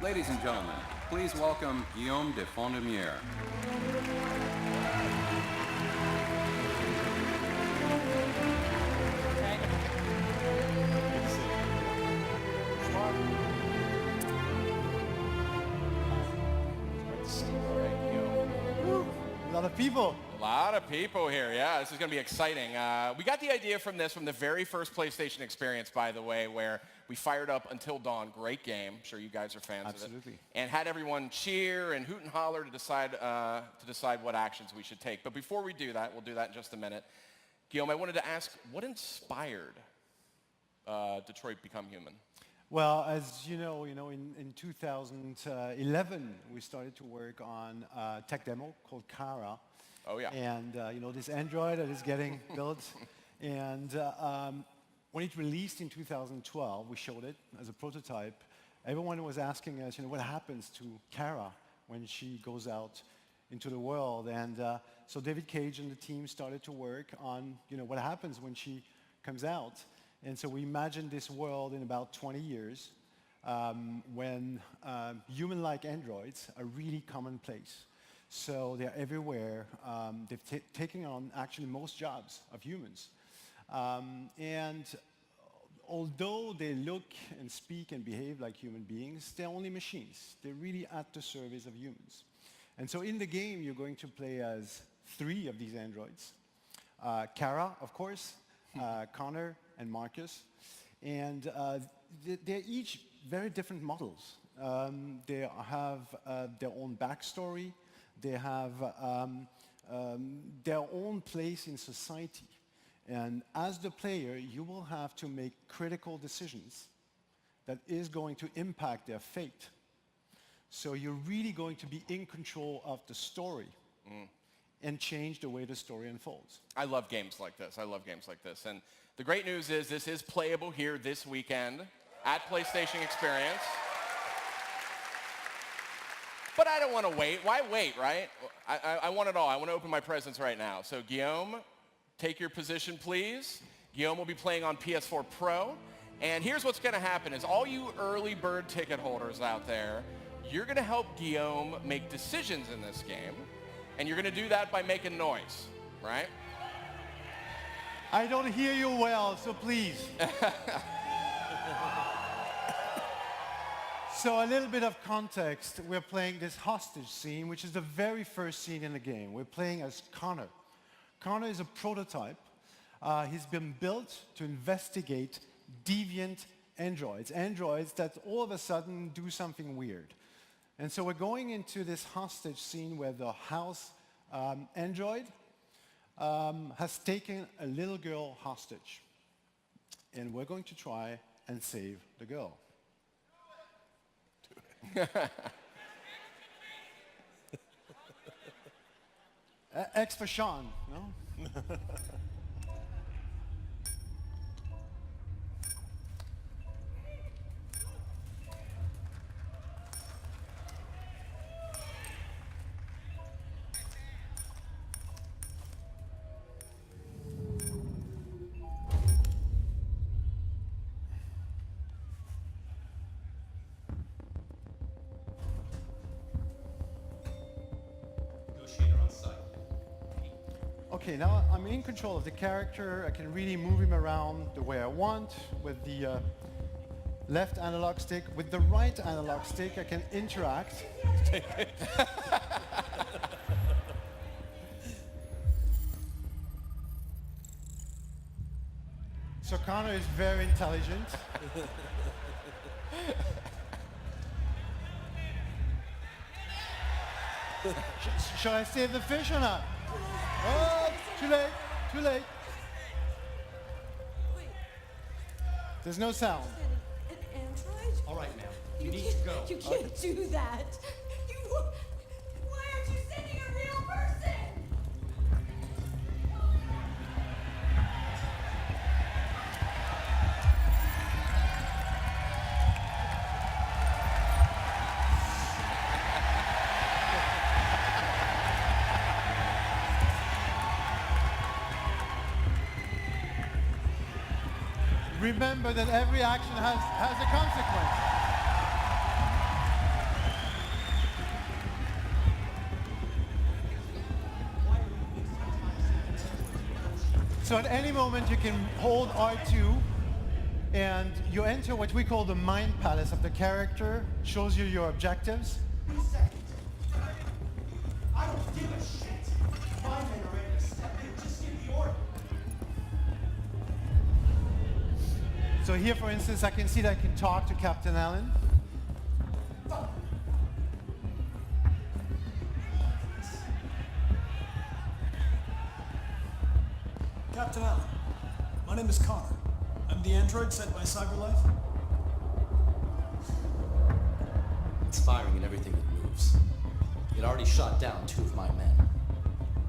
Ladies and gentlemen, please welcome Guillaume de Fondemiere. A lot of people. A lot of people here, yeah. This is going to be exciting. We got the idea from the very first PlayStation experience, by the way, where we fired up Until Dawn. Great game. I'm sure you guys are fans of it. And had everyone cheer and hoot and holler to decide what actions we should take. But before we do that, we'll do that in just a minute. Guillaume, I wanted to ask, what inspired Detroit Become Human? Well, as you know, in 2011, we started to work on a tech demo called Kara. Oh, yeah. And, this Android that is getting built. And when it released in 2012, we showed it as a prototype. Everyone was asking us, what happens to Kara when she goes out into the world? And so David Cage and the team started to work on, what happens when she comes out. And so we imagined this world in about 20 years when human-like androids are really commonplace. So they're everywhere. They've taken on actually most jobs of humans. And although they look and speak and behave like human beings, they're only machines. They're really at the service of humans. And so in the game, you're going to play as 3 of these androids. Kara, of course, Connor, and Marcus. And they're each very different models. They have their own backstory. They have their own place in society. And as the player, you will have to make critical decisions that is going to impact their fate. So you're really going to be in control of the story and change the way the story unfolds. I love games like this. And the great news is this is playable here this weekend at PlayStation Experience. But I don't want to wait. Why wait, right? I want it all. I want to open my presents right now. So Guillaume, take your position, please. Guillaume will be playing on PS4 Pro. And here's what's going to happen is all you early bird ticket holders out there, you're going to help Guillaume make decisions in this game. And you're going to do that by making noise, right? I don't hear you well, so please. So a little bit of context. We're playing this hostage scene, which is the very first scene in the game. We're playing as Connor. Connor is a prototype. He's been built to investigate deviant androids that all of a sudden do something weird. And so we're going into this hostage scene where the house android has taken a little girl hostage. And we're going to try and save the girl. X for Sean, no? Okay, now I'm in control of the character. I can really move him around the way I want with the left analog stick. With the right analog stick, I can interact. So Connor is very intelligent. Shall I save the fish or not? Oh, too late, too late. There's no sound. An android? All right, ma'am. You need to go. You can't do that. Why aren't you sending a real person? Remember that every action has a consequence. So at any moment you can hold R2 and you enter what we call the mind palace of the character, shows you your objectives. 2 seconds. I don't give a shit. My men are ready to step in. Just give the order. So here, for instance, I can see that I can talk to Captain Allen. Captain Allen, my name is Connor. I'm the android sent by CyberLife. It's firing at everything that moves. It already shot down 2 of my men.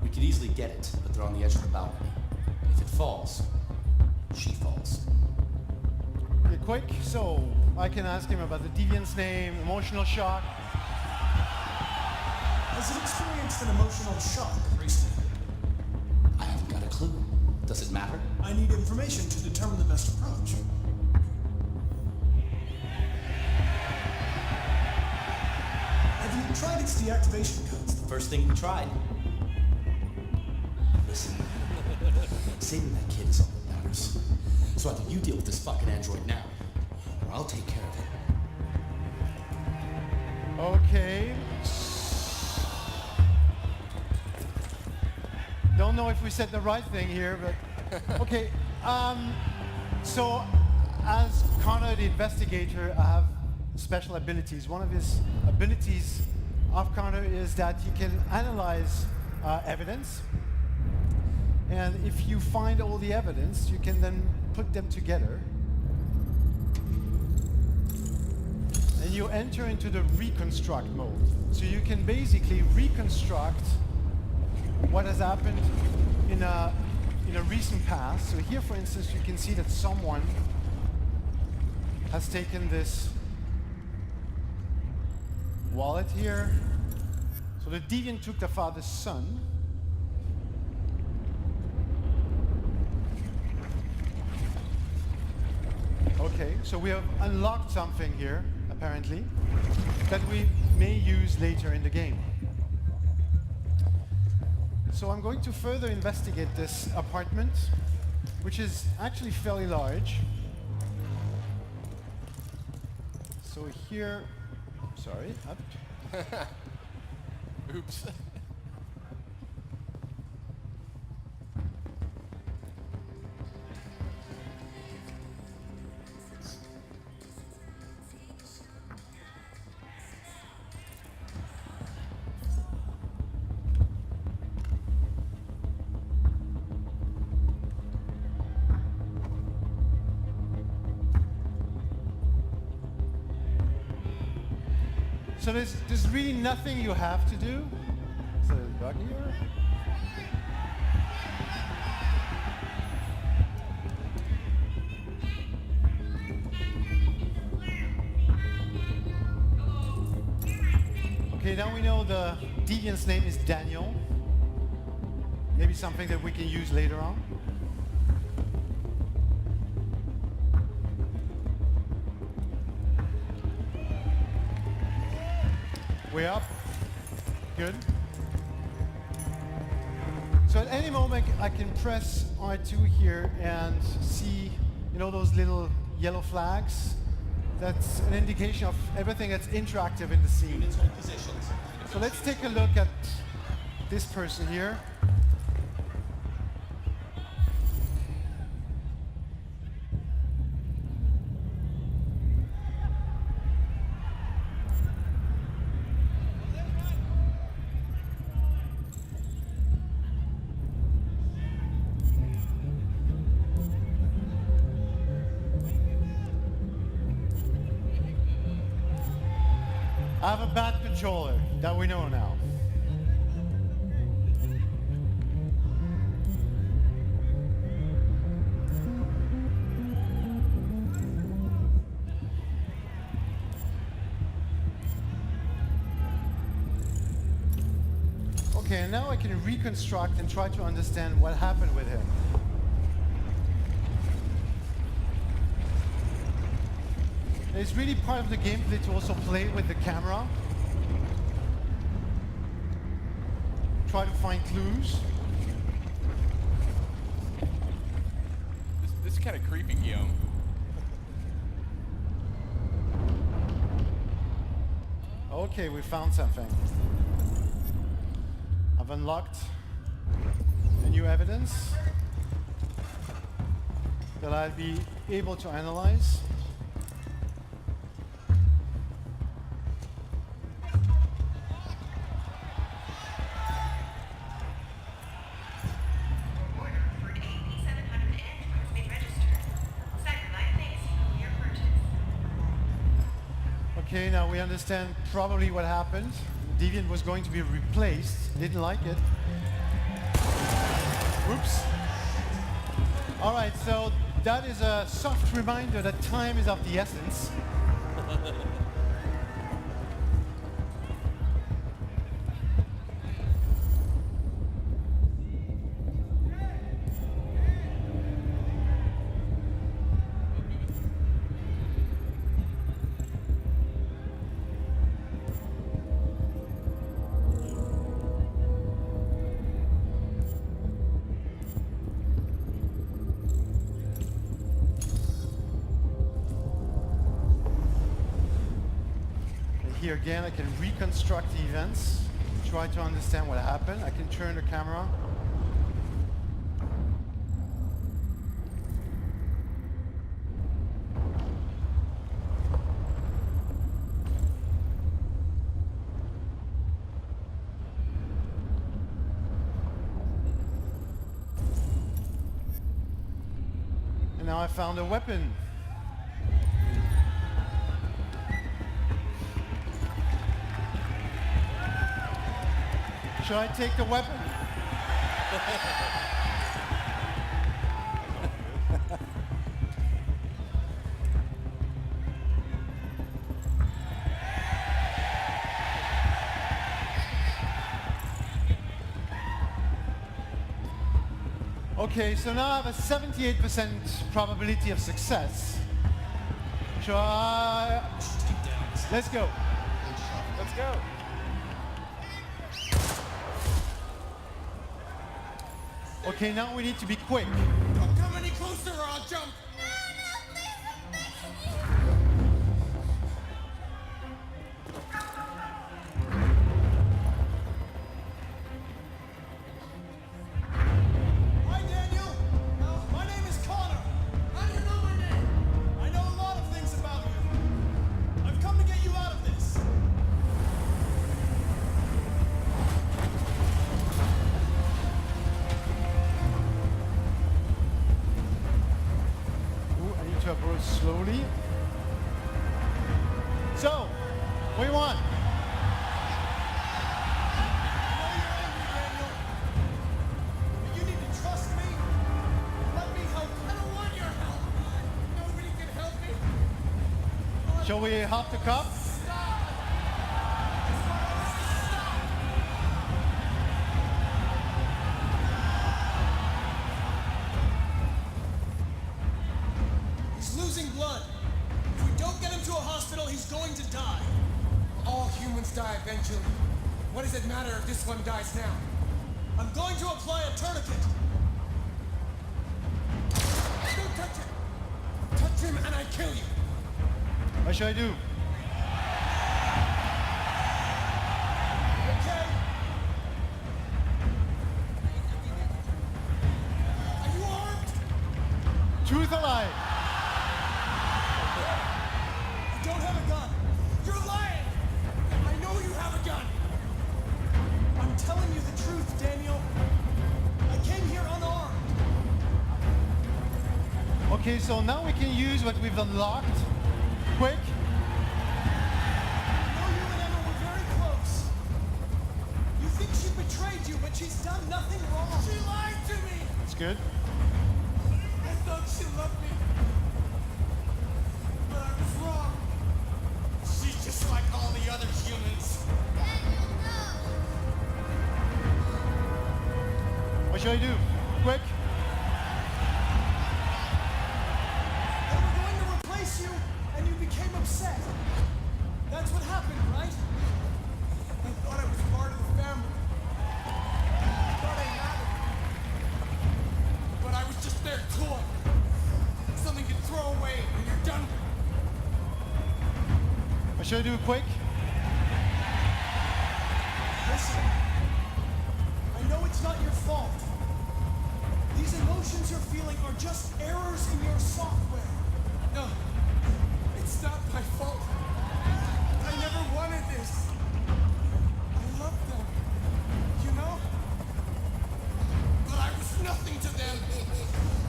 We could easily get it, but they're on the edge of the balcony. If it falls, she falls. Okay, quick. So I can ask him about the deviant's name, emotional shock. Has it experienced an emotional shock recently? I haven't got a clue. Does it matter? I need information to determine the best approach. Have you tried its deactivation codes? The first thing we tried. Listen, saving that kid is all that matters. So either you deal with this fucking android now, or I'll take care of it. Okay. Don't know if we said the right thing here, but okay. So as Connor the investigator, I have special abilities. One of his abilities of Connor is that he can analyze evidence. And if you find all the evidence, you can then put them together. And you enter into the reconstruct mode. So you can basically reconstruct what has happened in a recent past. So here, for instance, you can see that someone has taken this wallet here. So the deviant took the father's son. Okay, so we have unlocked something here, apparently, that we may use later in the game. So I'm going to further investigate this apartment, which is actually fairly large. So here, sorry, up. Oops. So there's really nothing you have to do. So back here. Okay, now we know the deviant's name is Daniel. Maybe something that we can use later on. Way up. Good. So at any moment I can press R2 here and see, you know, those little yellow flags. That's an indication of everything that's interactive in the scene. So let's take a look at this person here. I have a bad controller, that we know now. Okay, and now I can reconstruct and try to understand what happened with him. It's really part of the gameplay to also play with the camera. Try to find clues. is kind of creepy, Guillaume. Okay, we found something. I've unlocked a new evidence that I'll be able to analyze. Okay, now we understand probably what happened. Deviant was going to be replaced, didn't like it. Oops. All right, so that is a soft reminder that time is of the essence. Here again, I can reconstruct the events, try to understand what happened. I can turn the camera. And now I found a weapon. Should I take the weapon? Okay, so now I have a 78% probability of success. Should I? Let's go. Let's go. Okay, now we need to be quick. Don't come any closer or I'll jump. Hi, Daniel. My name is Connor. How do you know my name? I know a lot of things about you. I've come to get you out of this. Ooh, I need to approach slowly. So, what do you want? You need to trust me. Let me help. I don't want your help. Nobody can help me. Shall we hop the cup? He's losing blood. If we don't get him to a hospital, he's going to die. All humans die eventually. What does it matter if this one dies now? I'm going to apply a tourniquet. Don't touch him. Touch him and I kill you. What should I do? Okay. Are you armed? Truth or lie? I don't have a gun. You're lying. I know you have a gun. I'm telling you the truth, Daniel. I came here unarmed. Okay, so now we can use what we've unlocked. Quick. I know you and Emma were very close. You think she betrayed you, but she's done nothing wrong. She lied to me. It's good. I thought she loved me. But I was wrong. She's just like all the other humans. What should I do? Quick. They were going to replace you, and you became upset. That's what happened, right? I thought I was part of the family. I thought I mattered. But I was just their toy. should I do quick? Listen, I know it's not your fault. These emotions you're feeling are just errors in your software. No, it's not my fault. I never wanted this. I love them, you know? But I was nothing to them.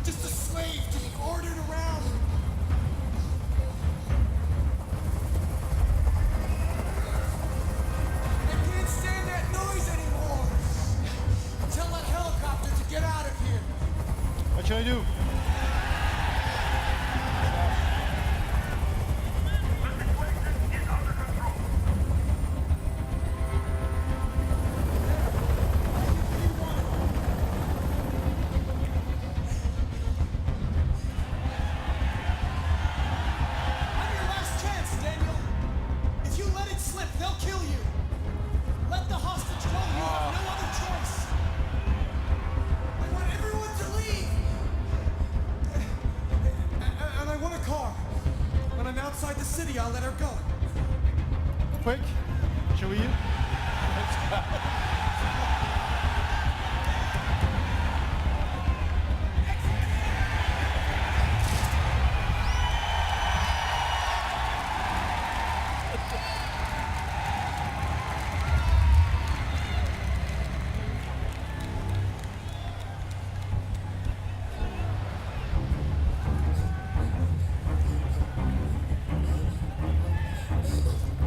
Just a slave to be ordered around. I can't stand that noise anymore. Tell that helicopter to get out of here. What should I do? I'm your last chance, Daniel. If you let it slip, they'll kill you. Let the hostage go. You have no other choice. I want everyone to leave. And I want a car. When I'm outside the city, I'll let her go. Quick. Should we?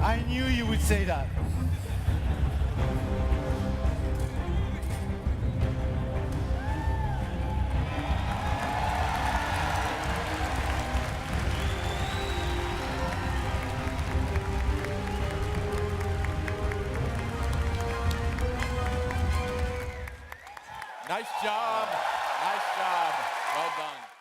I knew you would say that. Nice job. Nice job. Well done.